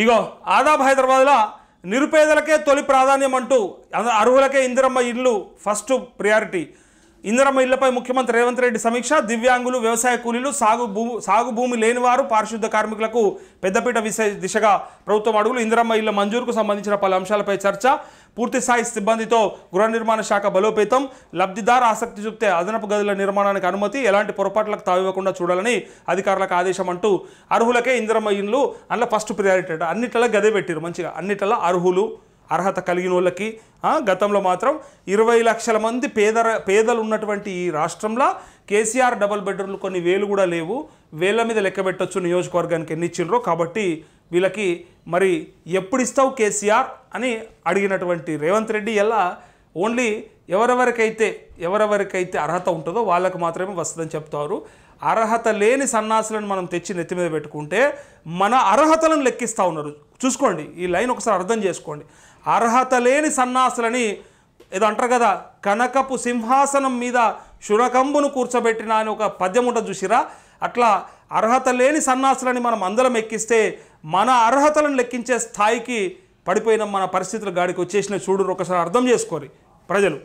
ఇగో ఆదాబ్ హైదరాబాద్లో నిరుపేదలకే తొలి ప్రాధాన్యం అంటూ అర్హులకే ఇందిరమ్మ ఇల్లు ఫస్ట్ ప్రియారిటీ. ఇందిరమ్మ ఇళ్లపై ముఖ్యమంత్రి రేవంత్ రెడ్డి సమీక్ష. దివ్యాంగులు, వ్యవసాయ కూలీలు, సాగు భూమి లేనివారు, పారిశుద్ధ కార్మికులకు పెద్దపీట దిశగా ప్రభుత్వం అడుగులు. ఇందిరమ్మ ఇళ్ల మంజూరుకు సంబంధించిన పలు అంశాలపై చర్చ. పూర్తిస్థాయి సిబ్బందితో గృహ నిర్మాణ శాఖ బలోపేతం. లబ్ధిదారు ఆసక్తి చూపితే అదనపు గదుల నిర్మాణానికి అనుమతి. ఎలాంటి పొరపాట్లకు తావివ్వకుండా చూడాలని అధికారులకు ఆదేశం అంటూ అర్హులకే ఇందిరమ్మ ఇల్లు అందులో ఫస్ట్ ప్రియారిటీ. అన్నిట్లలో గదే పెట్టారు మంచిగా. అన్నిట్లలో అర్హులు, అర్హత కలిగిన వాళ్ళకి. గతంలో మాత్రం 20 లక్షల మంది పేదలు ఉన్నటువంటి ఈ రాష్ట్రంలో కేసీఆర్ డబుల్ బెడ్రూమ్లు కొన్ని వేలు కూడా లేవు. వేల మీద లెక్క పెట్టచ్చు నియోజకవర్గానికి ఎన్ని ఇచ్చిండ్రో. కాబట్టి వీళ్ళకి మరి ఎప్పుడు ఇస్తావు కేసీఆర్ అని అడిగినటువంటి రేవంత్ రెడ్డి ఎలా ఓన్లీ ఎవరెవరికైతే అర్హత ఉంటుందో వాళ్ళకు మాత్రమే వస్తుందని చెప్తారు. అర్హత లేని సన్నాసులను మనం తెచ్చి నెత్తి మీద పెట్టుకుంటే మన అర్హతలను లెక్కిస్తూ ఉన్నారు. చూసుకోండి, ఈ లైన్ ఒకసారి అర్థం చేసుకోండి. అర్హత లేని సన్నాసులని ఏదో అంటారు కదా, కనకపు సింహాసనం మీద శునకంబును కూర్చోబెట్టిన అని ఒక పద్యం ఉంటుంది చూసిరా. అట్లా అర్హత లేని సన్నాసులని మనం అందరం ఎక్కిస్తే మన అర్హతలను లెక్కించే స్థాయికి పడిపోయిన మన పరిస్థితులు గాడికి వచ్చేసిన చూడు. ఒకసారి అర్థం చేసుకోరు ప్రజలు.